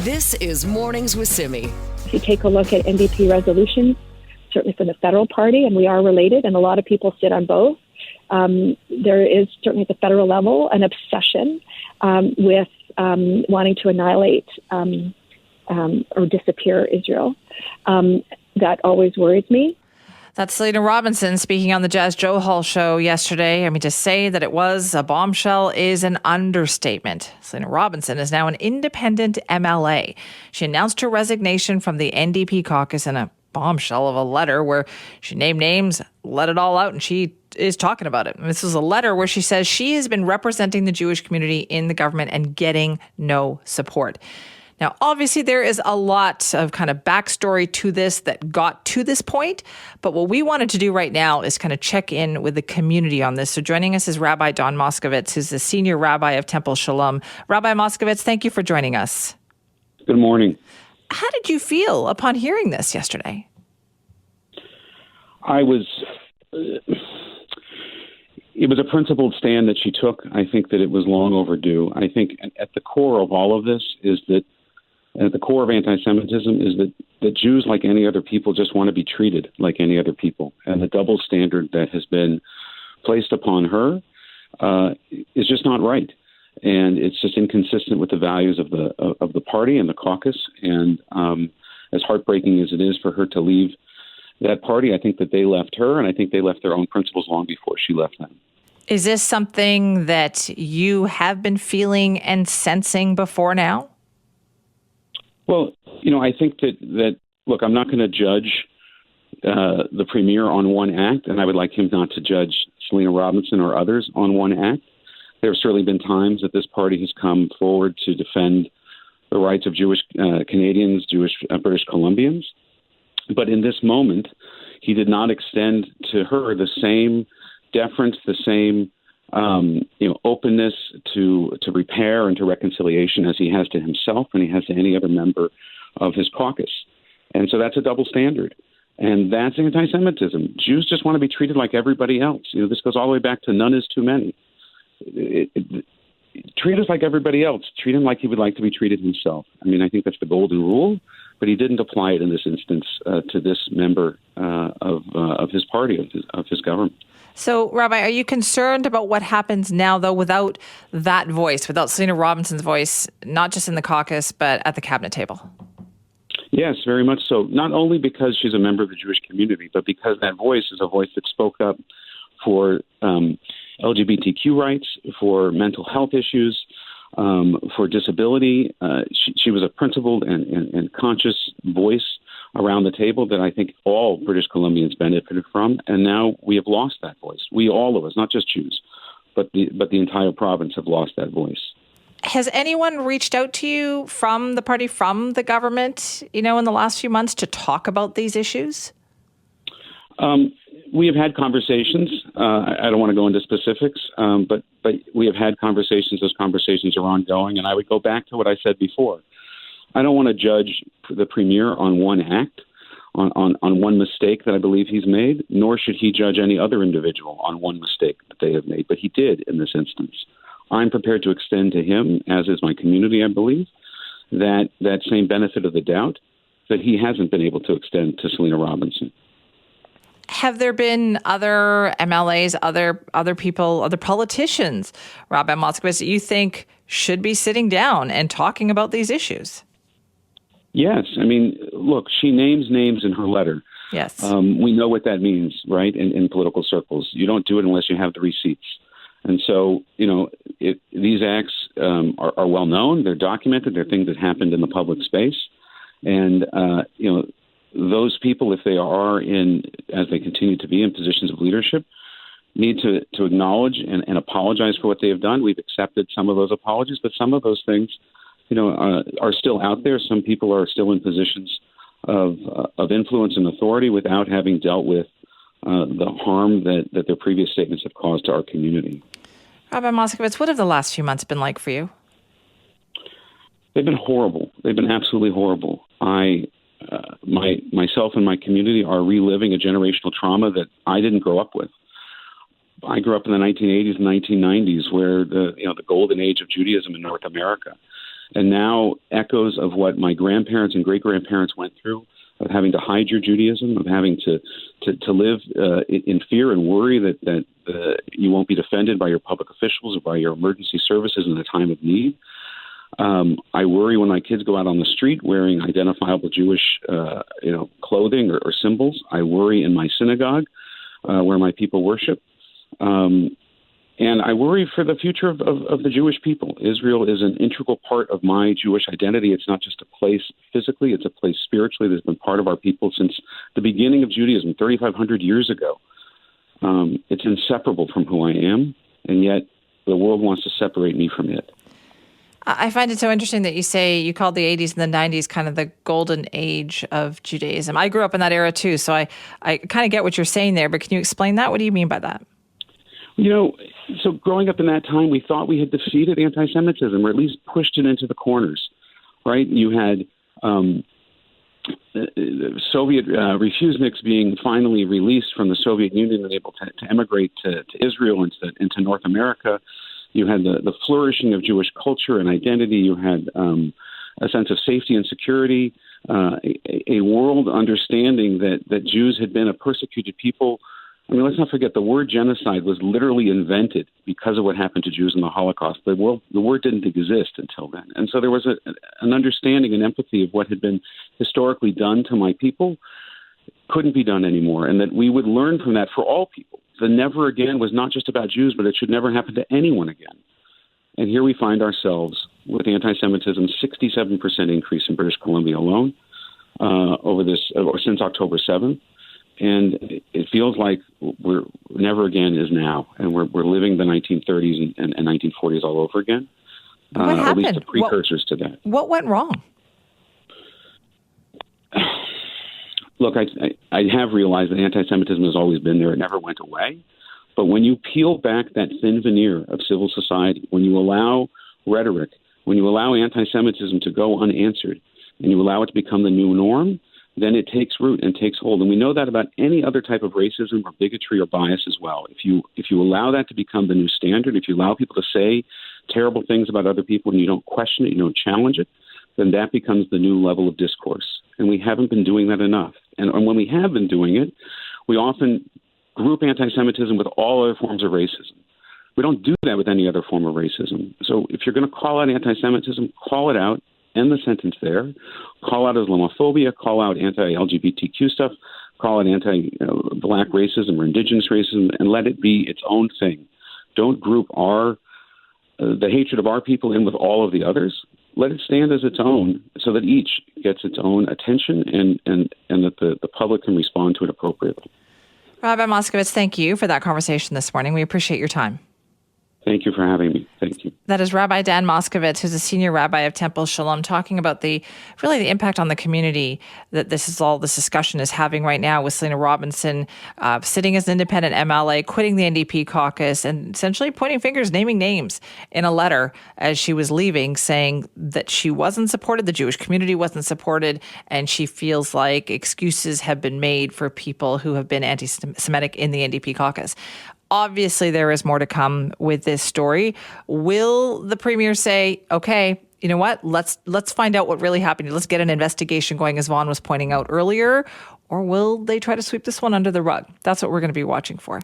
This is Mornings with Simi. If you take a look at NDP resolutions, certainly from the federal party, and we are related, and a lot of people sit on both, there is certainly at the federal level an obsession with wanting to annihilate or disappear Israel. That always worries me. That's Selina Robinson speaking on the Jazz Joe Hall show yesterday. I mean, to say that it was a bombshell is an understatement. Selina Robinson is now an independent MLA. She announced her resignation from the NDP caucus in a bombshell of a letter where she named names, let it all out, and she is talking about it. And this is a letter where she says she has been representing the Jewish community in the government and getting no support. Now, obviously, there is a lot of kind of backstory to this that got to this point. But what we wanted to do right now is kind of check in with the community on this. So joining us is Rabbi Don Moskovitz, who's the senior rabbi of Temple Shalom. Rabbi Moskovitz, thank you for joining us. Good morning. How did you feel upon hearing this yesterday? It was a principled stand that she took. I think that it was long overdue. I think at the core of all of this is that at the core of anti-Semitism is that Jews, like any other people, just want to be treated like any other people. And the double standard that has been placed upon her is just not right. And it's just inconsistent with the values of the party and the caucus. And as heartbreaking as it is for her to leave that party, I think that they left her, and I think they left their own principles long before she left them. Is this something that you have been feeling and sensing before now? Well, I think that look, I'm not going to judge the premier on one act, and I would like him not to judge Selina Robinson or others on one act. There have certainly been times that this party has come forward to defend the rights of Jewish Canadians, Jewish British Columbians. But in this moment, he did not extend to her the same deference, the same openness to repair and to reconciliation as he has to himself and he has to any other member of his caucus. And so that's a double standard. And that's anti-Semitism. Jews just want to be treated like everybody else. This goes all the way back to none is too many. Treat us like everybody else. Treat him like he would like to be treated himself. I mean, I think that's the golden rule, but he didn't apply it in this instance to this member of his party, of his government. So, Rabbi, are you concerned about what happens now, though, without that voice, without Selina Robinson's voice, not just in the caucus, but at the cabinet table? Yes, very much so. Not only because she's a member of the Jewish community, but because that voice is a voice that spoke up for LGBTQ rights, for mental health issues, for disability. She was a principled and conscious voice around the table that I think all British Columbians benefited from. And now we have lost that voice. We, all of us, not just Jews, but the entire province have lost that voice. Has anyone reached out to you from the party, from the government, in the last few months to talk about these issues? We have had conversations. I don't want to go into specifics, but we have had conversations. Those conversations are ongoing. And I would go back to what I said before. I don't want to judge the premier on one act, on one mistake that I believe he's made, nor should he judge any other individual on one mistake that they have made. But he did in this instance. I'm prepared to extend to him, as is my community, I believe, that same benefit of the doubt that he hasn't been able to extend to Selina Robinson. Have there been other MLAs, other people, other politicians, Rabbi Moskovitz, that you think should be sitting down and talking about these issues? Yes. I mean, look, she names names in her letter. Yes. We know what that means, right, in political circles. You don't do it unless you have the receipts. And so, these acts are well known. They're documented. They're things that happened in the public space. And, those people, if they are as they continue to be in positions of leadership, need to acknowledge and apologize for what they have done. We've accepted some of those apologies, but some of those things, are still out there. Some people are still in positions of influence and authority without having dealt with the harm that their previous statements have caused to our community. Rabbi Moskovitz, what have the last few months been like for you? They've been horrible. They've been absolutely horrible. Myself and my community are reliving a generational trauma that I didn't grow up with. I grew up in the 1980s and 1990s, where the golden age of Judaism in North America, And now echoes of what my grandparents and great-grandparents went through, of having to hide your Judaism, of having to live in fear and worry that you won't be defended by your public officials or by your emergency services in a time of need. I worry when my kids go out on the street wearing identifiable Jewish clothing or symbols. I worry in my synagogue where my people worship. And I worry for the future of the Jewish people. Israel is an integral part of my Jewish identity. It's not just a place physically, it's a place spiritually that's been part of our people since the beginning of Judaism, 3,500 years ago. It's inseparable from who I am, and yet the world wants to separate me from it. I find it so interesting that you say you called the 80s and the 90s kind of the golden age of Judaism. I grew up in that era too, so I kind of get what you're saying there, but can you explain that? What do you mean by that? So growing up in that time, we thought we had defeated anti-Semitism, or at least pushed it into the corners, right? You had Soviet refuseniks being finally released from the Soviet Union and able to emigrate to Israel and to North America. You had the flourishing of Jewish culture and identity. You had a sense of safety and security, a world understanding that Jews had been a persecuted people. I mean, let's not forget the word genocide was literally invented because of what happened to Jews in the Holocaust. The word didn't exist until then. And so there was an understanding and empathy of what had been historically done to my people couldn't be done anymore, and that we would learn from that for all people. The never again was not just about Jews, but it should never happen to anyone again. And here we find ourselves with anti-Semitism, 67% increase in British Columbia alone since October 7th. And it feels like we're never again is now, and we're living the 1930s and 1940s all over again. What happened? At least the precursors to that. What went wrong? Look, I have realized that anti-Semitism has always been there. It never went away. But when you peel back that thin veneer of civil society, when you allow rhetoric, when you allow anti-Semitism to go unanswered, and you allow it to become the new norm, then it takes root and takes hold. And we know that about any other type of racism or bigotry or bias as well. If you allow that to become the new standard, if you allow people to say terrible things about other people and you don't question it, you don't challenge it, then that becomes the new level of discourse. And we haven't been doing that enough. And when we have been doing it, we often group anti-Semitism with all other forms of racism. We don't do that with any other form of racism. So if you're going to call out anti-Semitism, call it out, end the sentence there. Call out Islamophobia, call out anti-LGBTQ stuff, call it anti-black racism or indigenous racism, and let it be its own thing. Don't group the hatred of our people in with all of the others. Let it stand as its own so that each gets its own attention and that the public can respond to it appropriately. Rabbi Moskovitz, thank you for that conversation this morning. We appreciate your time. Thank you for having me. Thank you. That is Rabbi Dan Moskovitz, who's a senior rabbi of Temple Shalom, talking about the impact on the community that this discussion is having right now with Selina Robinson sitting as an independent MLA, quitting the NDP caucus, and essentially pointing fingers, naming names in a letter as she was leaving, saying that she wasn't supported, the Jewish community wasn't supported, and she feels like excuses have been made for people who have been anti-Semitic in the NDP caucus. Obviously, there is more to come with this story. Will the premier say, okay, you know what, let's find out what really happened. Let's get an investigation going, as Vaughn was pointing out earlier, or will they try to sweep this one under the rug? That's what we're going to be watching for.